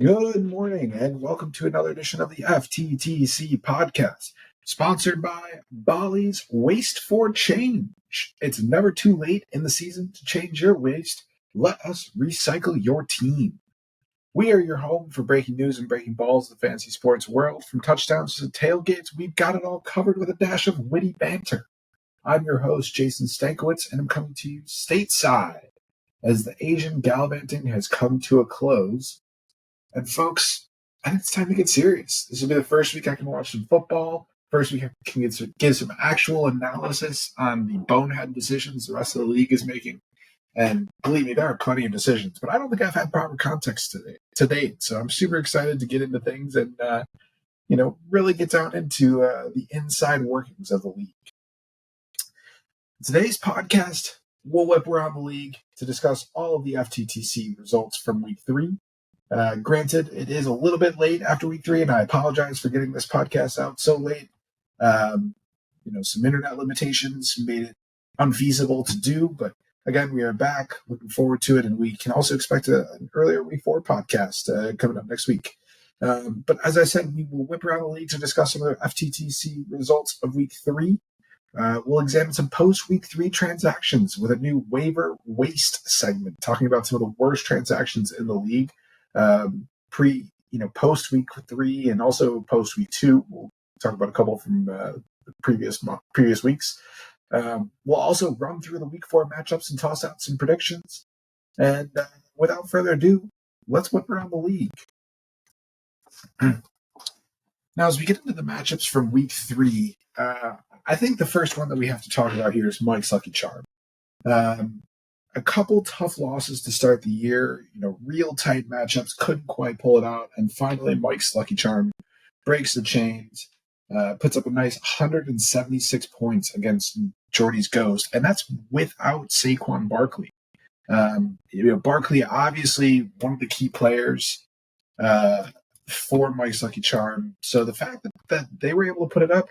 Good morning and welcome to another edition of the FTTC podcast, sponsored by Bali's Waste for Change. It's never too late in the season to change your waste. Let us recycle your team. We are your home for breaking news and breaking balls in the fantasy sports world. From touchdowns to tailgates, we've got it all covered with a dash of witty banter. I'm your host, Jason Stankiewicz, and I'm coming to you stateside as the Asian gallivanting has come to a close. And folks, I think it's time to get serious. This will be the first week I can watch some football. First week I can give some actual analysis on the bonehead decisions the rest of the league is making. And believe me, there are plenty of decisions, but I don't think I've had proper context to date. So I'm super excited to get into things and, really get down into the inside workings of the league. Today's podcast, we'll whip around the league to discuss all of the FTTC results from week 3. Granted, it is a little bit late after week 3, and I apologize for getting this podcast out so late. Some internet limitations made it unfeasible to do, but again, we are back, looking forward to it, and we can also expect an earlier week 4 podcast coming up next week. But as I said, we will whip around the league to discuss some of the FTTC results of week 3. We'll examine some post-week 3 transactions with a new waiver waste segment, talking about some of the worst transactions in the league. Post week 3 and also post week 2. We'll talk about a couple from the previous weeks. We'll also run through the week 4 matchups and toss out some predictions. And without further ado, let's whip around the league. Now, as we get into the matchups from week 3, I think the first one that we have to talk about here is Mike's Lucky Charm. A couple tough losses to start the year, real tight matchups, couldn't quite pull it out. And finally, Mike's Lucky Charm breaks the chains, puts up a nice 176 points against Jordy's Ghost. And that's without Saquon Barkley. Barkley, obviously one of the key players for Mike's Lucky Charm. So the fact that they were able to put it up,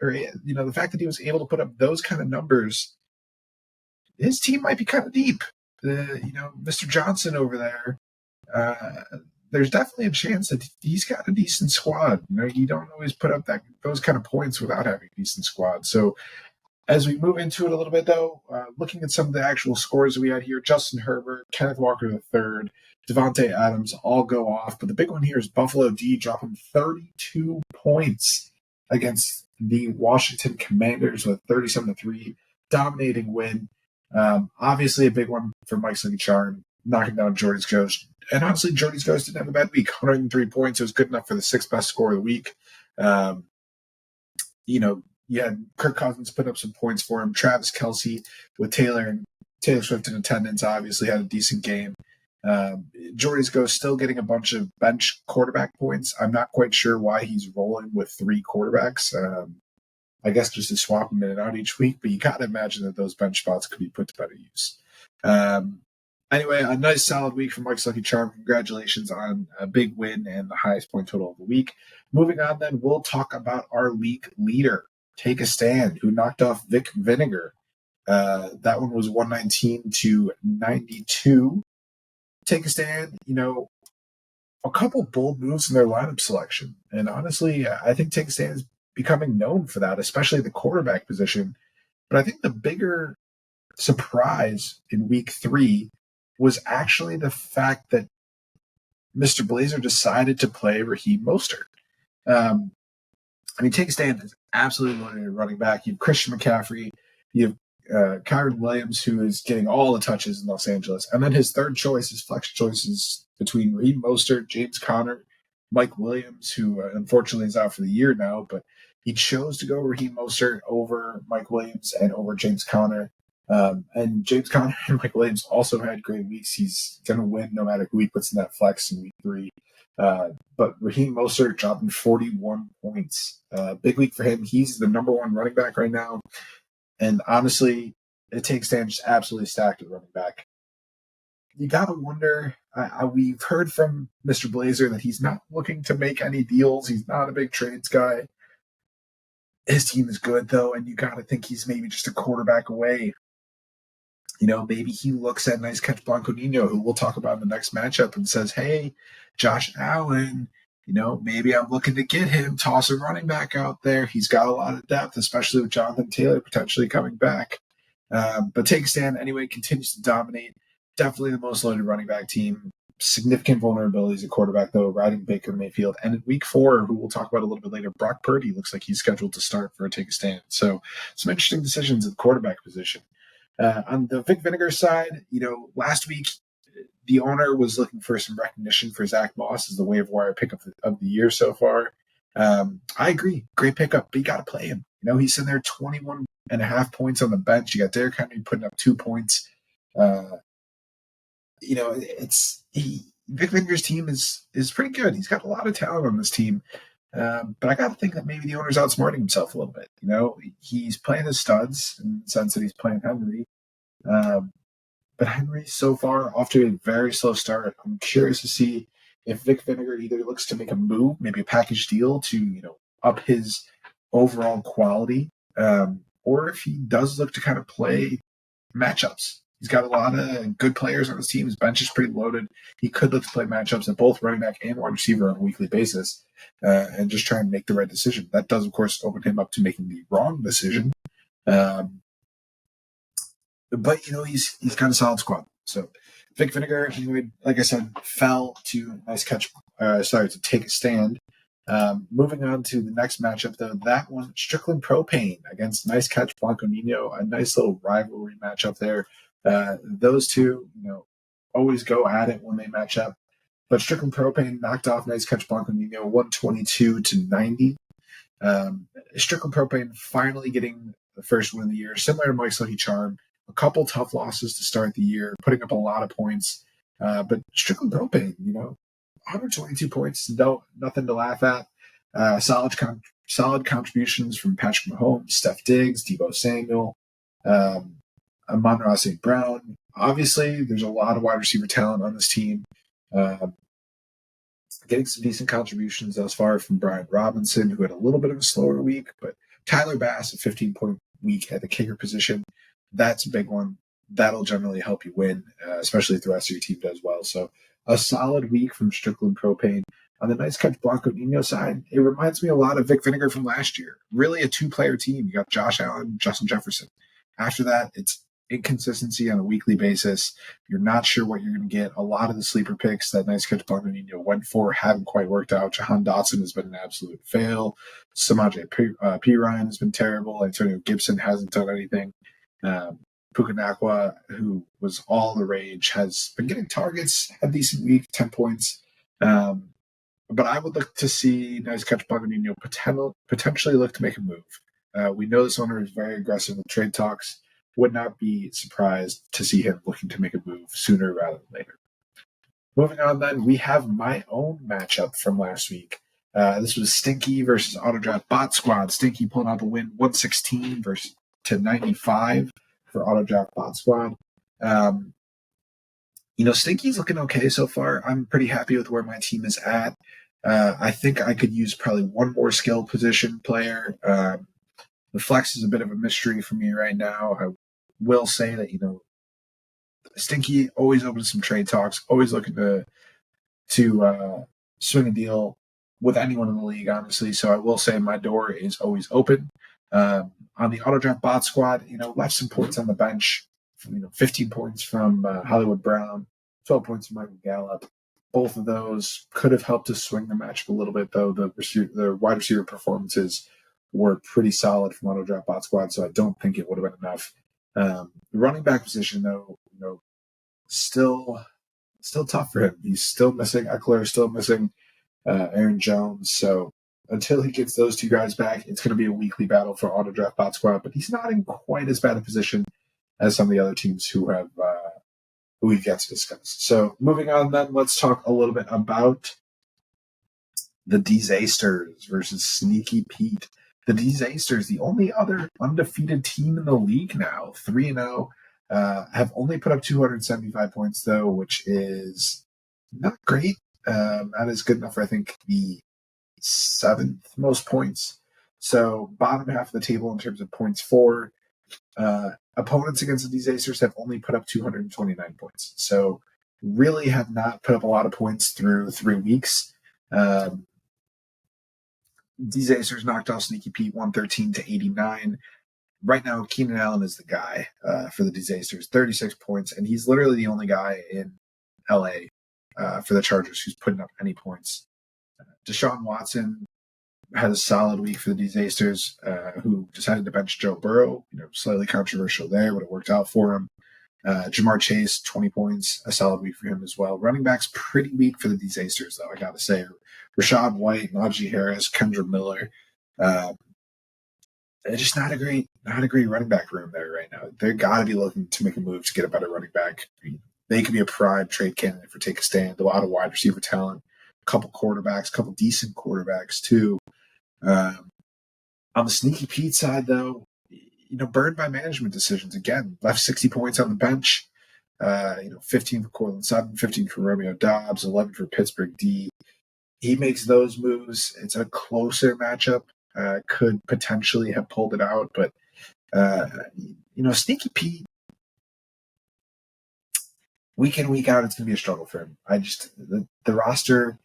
or, the fact that he was able to put up those kind of numbers, his team might be kind of deep. Mr. Johnson over there, there's definitely a chance that he's got a decent squad. You don't always put up those kind of points without having a decent squad. So as we move into it a little bit, though, looking at some of the actual scores we had here, Justin Herbert, Kenneth Walker III, Devontae Adams all go off. But the big one here is Buffalo D dropping 32 points against the Washington Commanders with 37-3, dominating win. Obviously a big one for Mike's Lucky Charm, knocking down Jordy's Ghost. And honestly, Jordy's Ghost didn't have a bad week. 103 points. It was good enough for the 6th best score of the week. Kirk Cousins put up some points for him. Travis Kelce with Taylor Swift in attendance obviously had a decent game. Jordy's Ghost still getting a bunch of bench quarterback points. I'm not quite sure why he's rolling with 3 quarterbacks. I guess just to swap them in and out each week, but you got to imagine that those bench spots could be put to better use. Anyway, a nice solid week for Mike's Lucky Charm. Congratulations on a big win and the highest point total of the week. Moving on, then, we'll talk about our league leader, Take a Stand, who knocked off Vic Vinegar. That one was 119-92. Take a Stand, a couple bold moves in their lineup selection. And honestly, I think Take a Stand is becoming known for that, especially the quarterback position. But I think the bigger surprise in week 3 was actually the fact that Mr. Blazer decided to play Raheem Mostert. Take a Stand is absolutely loaded at running back. You have Christian McCaffrey, you have Kyron Williams, who is getting all the touches in Los Angeles. And then his third choice, his flex choices between Raheem Mostert, James Conner, Mike Williams, who unfortunately is out for the year now, but he chose to go Raheem Mostert over Mike Williams and over James Conner. And James Conner and Mike Williams also had great weeks. He's going to win no matter who he puts in that flex in week 3. But Raheem Mostert dropping 41 points. Big week for him. He's the number 1 running back right now. And honestly, it takes Stand just absolutely stacked at running back. You got to wonder, we've heard from Mr. Blazer that he's not looking to make any deals. He's not a big trades guy. His team is good, though, and you got to think he's maybe just a quarterback away. Maybe he looks at nice catch Blanco Nino, who we'll talk about in the next matchup, and says, hey, Josh Allen, maybe I'm looking to get him, toss a running back out there. He's got a lot of depth, especially with Jonathan Taylor potentially coming back. But take a stand anyway, continues to dominate. Definitely the most loaded running back team. Significant vulnerabilities at quarterback, though, riding Baker Mayfield. And in week 4, who we'll talk about a little bit later, Brock Purdy looks like he's scheduled to start for a take a stand. So some interesting decisions at the quarterback position. On the Vic Vinegar side, last week, the owner was looking for some recognition for Zach Moss as the waiver wire pickup of the year so far. I agree. Great pickup, but you got to play him. He's sitting there 21.5 points on the bench. You got Derrick Henry putting up 2 points. Vic Vinegar's team is pretty good. He's got a lot of talent on this team. But I got to think that maybe the owner's outsmarting himself a little bit. He's playing his studs in the sense that he's playing Henry. But Henry, so far, off to a very slow start. I'm curious to see if Vic Vinegar either looks to make a move, maybe a package deal to, up his overall quality, or if he does look to kind of play matchups. He's got a lot of good players on his team. His bench is pretty loaded. He could look to play matchups at both running back and wide receiver on a weekly basis, and just try and make the right decision. That does, of course, open him up to making the wrong decision. But he's got a solid squad. So Vic Vinegar, like I said, fell to a nice catch. To take a stand. Moving on to the next matchup, though, that one, Strickland Propane against Nice Catch Blanco Nino, a nice little rivalry matchup there. Those two, always go at it when they match up. But Strickland Propane knocked off Nice Catch Blanco Nino 122-90. Strickland Propane finally getting the first win of the year, similar to Mike's Lucky Charm. A couple tough losses to start the year, putting up a lot of points. But Strickland Propane, 122 points, nothing to laugh at. Solid contributions from Patrick Mahomes, Steph Diggs, Deebo Samuel, Amon-Ra St. Brown. Obviously, there's a lot of wide receiver talent on this team. Getting some decent contributions thus far from Brian Robinson, who had a little bit of a slower week, but Tyler Bass, a 15-point week at the kicker position. That's a big one. That'll generally help you win, especially if the rest of your team does well. So a solid week from Strickland Propane. On the Nice Catch Blanco Nino side, it reminds me a lot of Vic Vinegar from last year. Really a two-player team. You got Josh Allen, Justin Jefferson. After that, it's inconsistency on a weekly basis. You're not sure what you're going to get. A lot of the sleeper picks that Nice Catch Blanco Nino went for haven't quite worked out. Jahan Dotson has been an absolute fail. Samaje Perine has been terrible. Antonio Gibson hasn't done anything. Puka Nacua, who was all the rage, has been getting targets, had a decent week, 10 points. But I would look to see Nice Catch Blanco Nino potentially look to make a move. We know this owner is very aggressive with trade talks. Would not be surprised to see him looking to make a move sooner rather than later. Moving on then, we have my own matchup from last week. This was Stinky versus Autodraft Bot Squad. Stinky pulling out the win 116 to 95 for Autodraft Bot Squad. Stinky's looking okay so far. I'm pretty happy with where my team is at. I think I could use probably one more skill position player. The flex is a bit of a mystery for me right now. I will say that, Stinky always open to some trade talks, always looking to swing a deal with anyone in the league, honestly. So I will say my door is always open. On the Autodraft Bot Squad, left some points on the bench. 15 points from Hollywood Brown, 12 points from Michael Gallup. Both of those could have helped us swing the matchup a little bit, though. The wide receiver performances were pretty solid from Autodraft Bot Squad, so I don't think it would have been enough. The running back position, though, still tough for him. He's still missing Eckler, still missing Aaron Jones. So until he gets those two guys back, it's going to be a weekly battle for Autodraft Bot Squad. But he's not in quite as bad a position as some of the other teams who we've yet to discuss. So moving on, then let's talk a little bit about the Disasters versus Sneaky Pete. The Disasters, the only other undefeated team in the league now, 3-0, have only put up 275 points, though, which is not great. That is good enough for, I think, the 7th most points. So bottom half of the table in terms of points for. Opponents against the Disasters have only put up 229 points. So really have not put up a lot of points through 3 weeks. These Acers knocked off Sneaky Pete 113-89. Right now, Keenan Allen is the guy for the Acers, 36 points, and he's literally the only guy in LA for the Chargers who's putting up any points. Deshaun Watson had a solid week for the Acers, who decided to bench Joe Burrow. Slightly controversial there, but it worked out for him. Jamar Chase, 20 points, a solid week for him as well. Running backs, pretty weak for the Acers, though, I got to say. Rashad White, Najee Harris, Kendra Miller. It's just not a great running back room there right now. They got to be looking to make a move to get a better running back. They could be a prime trade candidate for Take a Stand. A lot of wide receiver talent, a couple quarterbacks, a couple decent quarterbacks too. On the Sneaky Pete side, though, burned by management decisions again. Left 60 points on the bench. 15 for Cortland Sutton, 15 for Romeo Dobbs, 11 for Pittsburgh D. He makes those moves. It's a closer matchup. Could potentially have pulled it out, but Sneaky Pete, week in, week out, it's going to be a struggle for him. The roster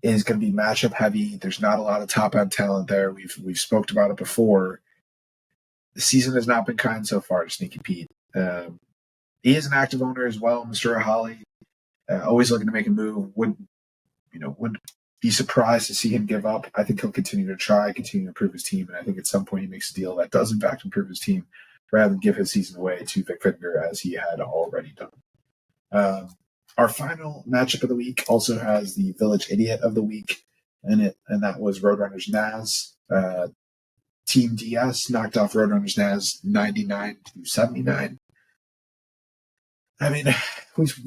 is going to be matchup heavy. There's not a lot of top end talent there. We've spoke about it before. The season has not been kind so far to Sneaky Pete. He is an active owner as well, Mr. Holly. Always looking to make a move. Would be surprised to see him give up. I think he'll continue to improve his team, and I think at some point he makes a deal that does in fact improve his team, rather than give his season away to Vic Fittinger as he had already done. Our final matchup of the week also has the Village Idiot of the Week in it, and that was Roadrunners Naz. Team DS knocked off Roadrunners Naz 99-79. I mean,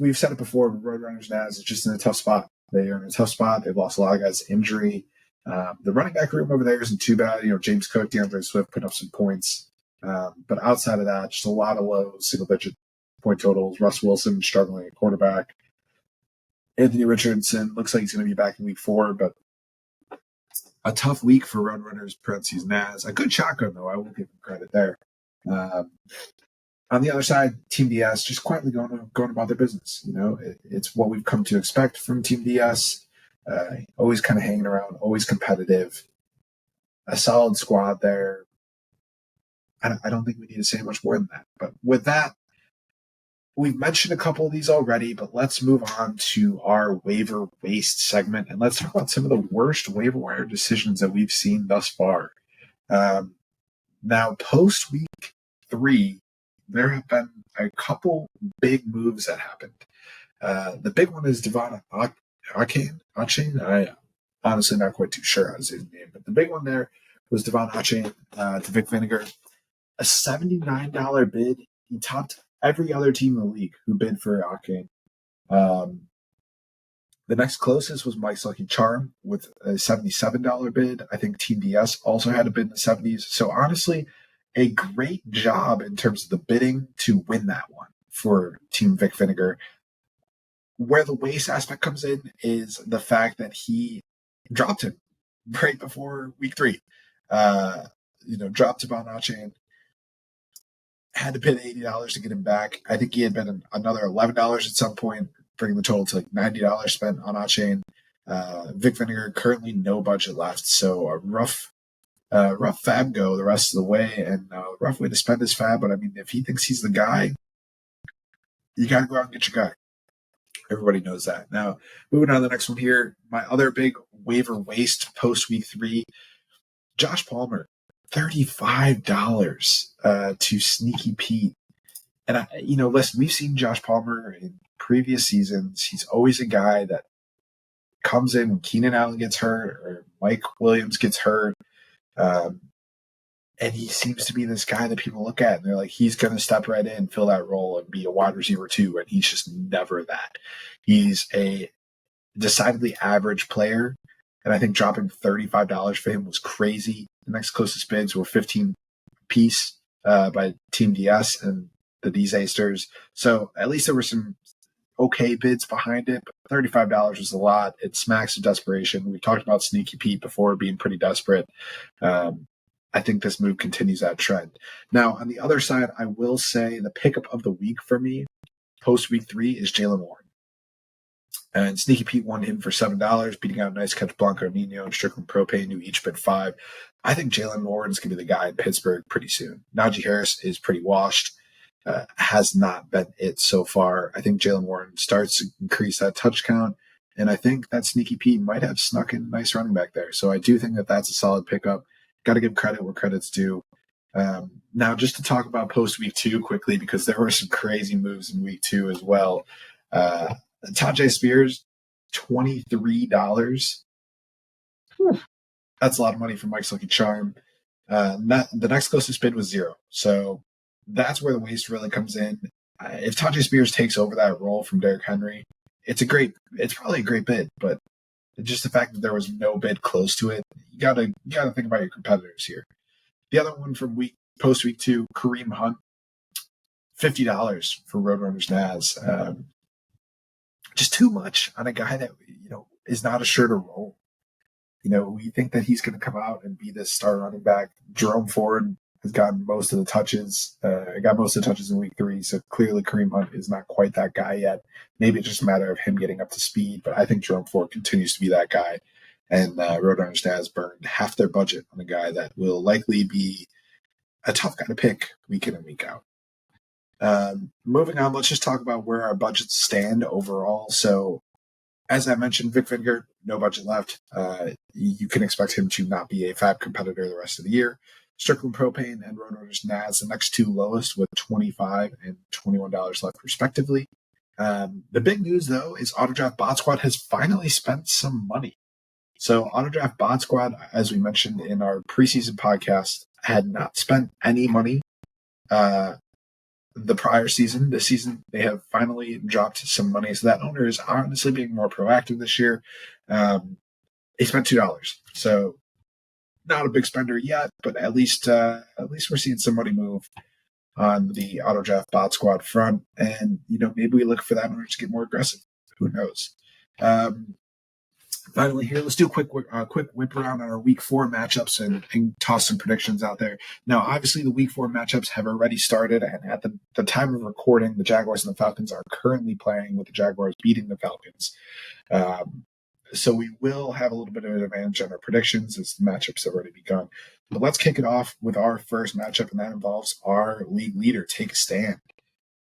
we've said it before, Roadrunners Naz is just in a tough spot. They are in a tough spot. They've lost a lot of guys to injury. The running back room over there isn't too bad. James Cook, DeAndre Swift put up some points. But outside of that, just a lot of low single-digit point totals. Russ Wilson struggling at quarterback. Anthony Richardson looks like he's going to be back in week 4, but a tough week for Roadrunners, parentheses Naz. A good shotgun, though. I will give him credit there. On the other side, Team DS just quietly going about their business. It's what we've come to expect from Team DS. Always kind of hanging around, always competitive. A solid squad there. I don't think we need to say much more than that. But with that, we've mentioned a couple of these already, but let's move on to our waiver waste segment, and let's talk about some of the worst waiver wire decisions that we've seen thus far. Now, post week 3, there have been a couple big moves that happened. The big one is Devon Achane. I honestly not quite too sure how to say his name, but the big one there was Devon Achane to Vic Vinegar. A $79 bid. He topped every other team in the league who bid for Achane. The next closest was Mike's Lucky Charm with a $77 bid. I think Team DS also had a bid in the 70s. So honestly, a great job in terms of the bidding to win that one for Team Vic Vinegar. Where the waste aspect comes in is the fact that he dropped him right before week 3. Dropped Devon Achane. Had to pay $80 to get him back. I think he had been another $11 at some point, bringing the total to like $90 spent on Achane. Vic Vinegar currently no budget left, so a rough fab go the rest of the way, and a rough way to spend his fab. But I mean, if he thinks he's the guy, you got to go out and get your guy. Everybody knows that. Now, moving on to the next one here, my other big waiver waste post week 3, Josh Palmer. $35 to Sneaky Pete. And, listen, we've seen Josh Palmer in previous seasons. He's always a guy that comes in when Keenan Allen gets hurt or Mike Williams gets hurt. And he seems to be this guy that people look at and they're like, he's going to step right in, fill that role, and be a wide receiver too. And he's just never that. He's a decidedly average player. And I think dropping $35 for him was crazy. The next closest bids were 15 apiece by Team DS and the Desasters. So at least there were some okay bids behind it, but $35 was a lot. It smacks of desperation. We talked about Sneaky Pete before being pretty desperate. I think this move continues that trend. Now, on the other side, I will say the pickup of the week for me post week 3 is Jalen Warren. And Sneaky Pete won him for $7, beating out Nice Catch, Blanco Nino, and Strickland Propane, who each bid $5. I think Jalen Warren's going to be the guy in Pittsburgh pretty soon. Najee Harris is pretty washed, has not been it so far. I think Jalen Warren starts to increase that touch count, and I think that Sneaky Pete might have snuck in a nice running back there. So I do think that that's a solid pickup. Got to give credit where credit's due. Now, just to talk about post week 2 quickly, because there were some crazy moves in week 2 as well. Tajay Spears, $23. That's a lot of money for Mike's Lucky Charm. The next closest bid was 0. So that's where the waste really comes in. If Tajay Spears takes over that role from Derrick Henry, it's probably a great bid, but just the fact that there was no bid close to it, you gotta think about your competitors here. The other one from post week 2, Kareem Hunt, $50 for Roadrunners Naz. Just too much on a guy that, is not a sure to roll. We think that he's going to come out and be this star running back. Jerome Ford has gotten most of the touches, in week 3. So clearly Kareem Hunt is not quite that guy yet. Maybe it's just a matter of him getting up to speed, but I think Jerome Ford continues to be that guy. And Roadrunners has burned half their budget on a guy that will likely be a tough guy to pick week in and week out. Moving on, let's just talk about where our budgets stand overall. So, as I mentioned, Vic Vinegar, no budget left. You can expect him to not be a fab competitor the rest of the year. Strickland Propane and Roadrunners Naz, the next 2 lowest with $25 and $21 left, respectively. The big news, though, is Autodraft Bot Squad has finally spent some money. So, Autodraft Bot Squad, as we mentioned in our preseason podcast, had not spent any money the prior season. This season, they have finally dropped some money. So that owner is honestly being more proactive this year. They spent $2. So not a big spender yet, but at least we're seeing some money move on the Auto Draft Bot Squad front. And, maybe we look for that owner to get more aggressive. Who knows? Finally, here, let's do a quick whip around on our Week 4 matchups and toss some predictions out there. Now, obviously, the Week 4 matchups have already started, and at the time of recording, the Jaguars and the Falcons are currently playing, with the Jaguars beating the Falcons. So we will have a little bit of an advantage on our predictions as the matchups have already begun. But let's kick it off with our first matchup, and that involves our league leader, Take a Stand.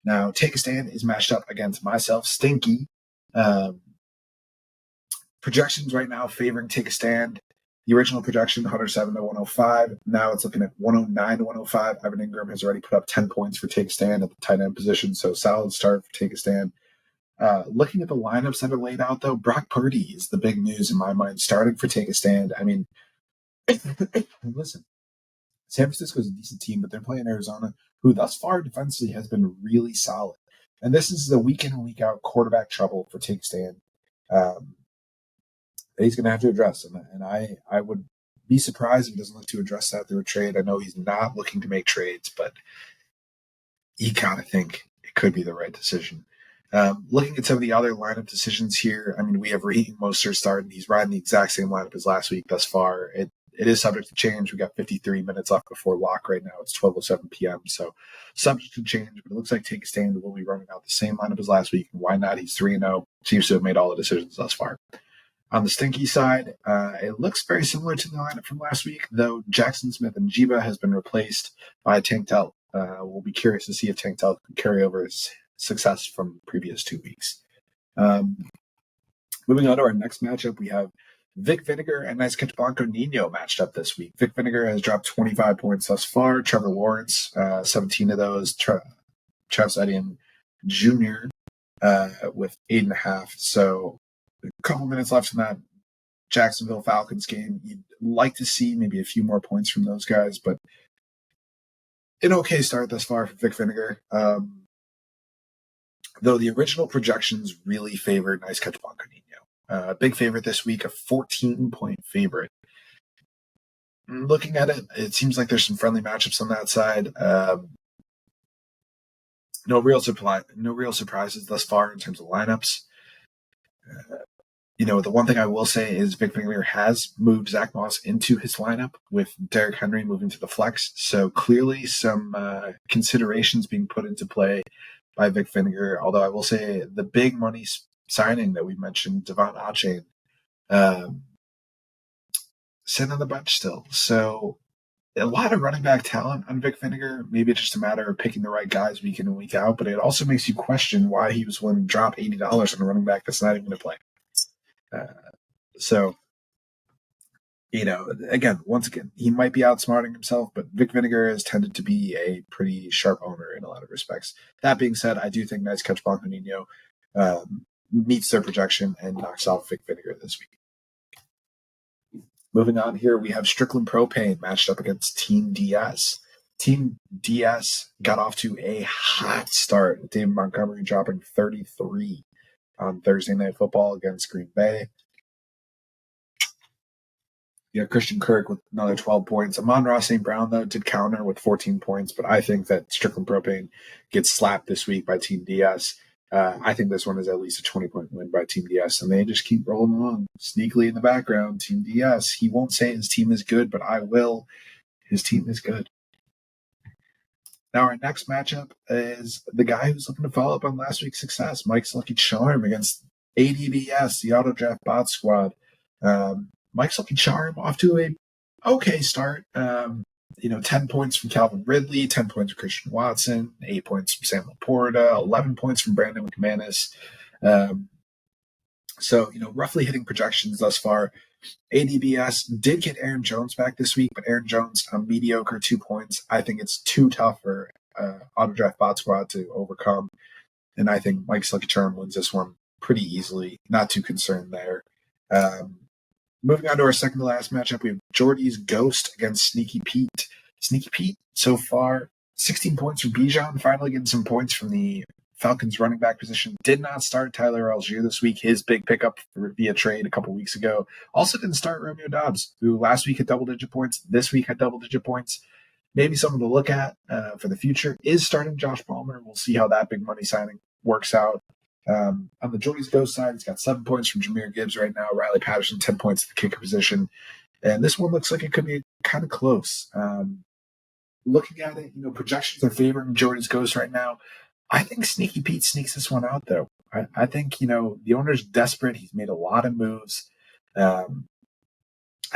Now, Take a Stand is matched up against myself, Stinky. Projections right now favoring Take a Stand. The original projection, 107 to 105. Now it's looking at 109 to 105. Evan Ingram has already put up 10 points for Take a Stand at the tight end position, so solid start for Take a Stand. Looking at the lineups that are laid out, though, Brock Purdy is the big news in my mind, starting for Take a Stand. I mean, listen, San Francisco's a decent team, but they're playing Arizona, who thus far defensively has been really solid. And this is the week in and week out quarterback trouble for Take a Stand. He's going to have to address, and I would be surprised if he doesn't look to address that through a trade. I know he's not looking to make trades, but you kind of think it could be the right decision. Looking at some of the other lineup decisions here, I mean, we have Raheem Mostert starting. He's riding the exact same lineup as last week thus far. It is subject to change. We got 53 minutes left before lock right now. It's 12:07 p.m., so subject to change, but it looks like Take a Stand will be running out the same lineup as last week. And why not? He's 3-0. Seems to have made all the decisions thus far. On the Stinky side, it looks very similar to the lineup from last week, though Jackson Smith and Jiba has been replaced by Tank Dell. We'll be curious to see if Tank Dell can carry over his success from the previous 2 weeks. Moving on to our next matchup, we have Vic Vinegar and Nice Catch Blanco Nino matched up this week. Vic Vinegar has dropped 25 points thus far. Trevor Lawrence, 17 of those. Travis Etienne Jr. With 8.5. So a couple minutes left in that Jacksonville Falcons game. You'd like to see maybe a few more points from those guys, but an okay start thus far for Vic Vinegar. Though the original projections really favored Nice Catch Blanco Nino. Big favorite this week, a 14-point favorite. Looking at it, it seems like there's some friendly matchups on that side. No real surprises thus far in terms of lineups. The one thing I will say is Vic Vinegar has moved Zach Moss into his lineup with Derrick Henry moving to the flex. So clearly some considerations being put into play by Vic Vinegar. Although I will say the big money signing that we mentioned, Devon Achane, sitting on the bench still. So a lot of running back talent on Vic Vinegar. Maybe it's just a matter of picking the right guys week in and week out, but it also makes you question why he was willing to drop $80 on a running back that's not even going to play. So, once again, he might be outsmarting himself, but Vic Vinegar has tended to be a pretty sharp owner in a lot of respects. That being said, I do think Nice Catch Blanco Nino meets their projection and knocks off Vic Vinegar this week. Moving on here, we have Strickland Propane matched up against Team DS. Team DS got off to a hot start with David Montgomery dropping 33 on Thursday Night Football against Green Bay. You have Christian Kirk with another 12 points. Amon-Ra St. Brown, though, did counter with 14 points, but I think that Strickland Propane gets slapped this week by Team DS. I think this one is at least a 20-point win by Team DS, and they just keep rolling along sneakily in the background. Team DS, he won't say his team is good, but I will. His team is good. Now our next matchup is the guy who's looking to follow up on last week's success, Mike's Lucky Charm against ADBS, the Auto Draft Bot Squad. Mike's Lucky Charm off to a okay start. 10 points from Calvin Ridley, 10 points from Christian Watson, 8 points from Sam Laporta, 11 points from Brandon McManus. Roughly hitting projections thus far. ADBS did get Aaron Jones back this week, but Aaron Jones, a mediocre 2 points. I think it's too tough for Auto Draft Bot Squad to overcome. And I think Mike's Lucky Charm wins this one pretty easily. Not too concerned there. Moving on to our second to last matchup, we have Jordy's Ghost against Sneaky Pete. Sneaky Pete, so far, 16 points from Bijan, finally getting some points from the Falcons running back position. Did not start Tyler Algier this week, his big pickup via trade a couple weeks ago. Also didn't start Romeo Doubs, who last week had double-digit points, this week had double-digit points. Maybe something to look at for the future is starting Josh Palmer. We'll see how that big money signing works out. On the Jordy's Ghost side, he's got 7 points from Jahmyr Gibbs right now. Riley Patterson, 10 points at the kicker position. And this one looks like it could be kind of close. Looking at it, projections are favoring Jordy's Ghost right now. I think Sneaky Pete sneaks this one out, though. I think, the owner's desperate. He's made a lot of moves. I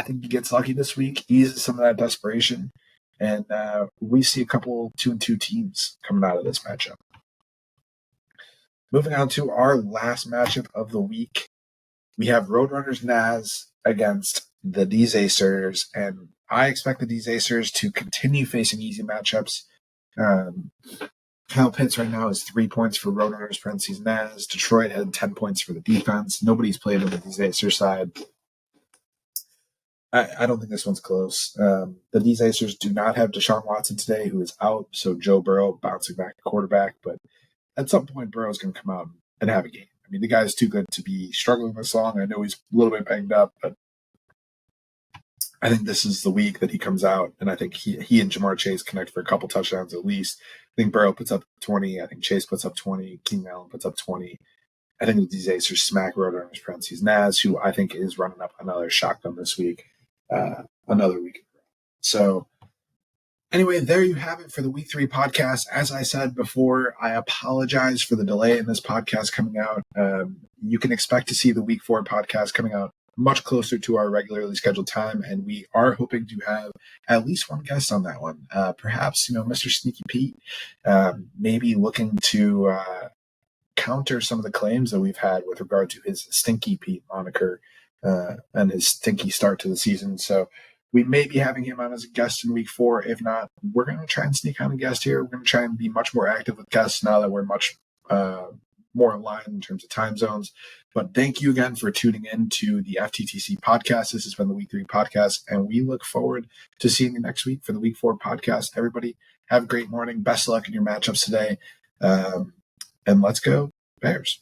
think he gets lucky this week, eases some of that desperation. And we see a couple 2-2 teams coming out of this matchup. Moving on to our last matchup of the week, we have Roadrunners Naz against the Dzacers, and I expect the Dzacers to continue facing easy matchups. Kyle Pitts right now is 3 points for Roadrunners parentheses Naz. Detroit had 10 points for the defense. Nobody's played on the Dzacers side. I don't think this one's close. The Dzacers do not have Deshaun Watson today, who is out, so Joe Burrow bouncing back to quarterback, but at some point, Burrow's going to come out and have a game. I mean, the guy's too good to be struggling this long. I know he's a little bit banged up, but I think this is the week that he comes out, and I think he and Jamar Chase connect for a couple touchdowns at least. I think Burrow puts up 20. I think Chase puts up 20. Keenan Allen puts up 20. I think the Dzacers smack Roadrunners parentheses Naz, who I think is running up another shotgun this week, another week. So, anyway, there you have it for the Week 3 podcast. As I said before, I apologize for the delay in this podcast coming out. You can expect to see the Week 4 podcast coming out much closer to our regularly scheduled time, and we are hoping to have at least one guest on that one. Perhaps, Mr. Sneaky Pete, maybe looking to counter some of the claims that we've had with regard to his Stinky Pete moniker and his stinky start to the season. So we may be having him on as a guest in Week 4. If not, we're going to try and sneak on a guest here. We're going to try and be much more active with guests now that we're much more aligned in terms of time zones. But thank you again for tuning in to the FTTC podcast. This has been the Week 3 podcast, and we look forward to seeing you next week for the Week 4 podcast. Everybody, have a great morning. Best of luck in your matchups today. And let's go Bears.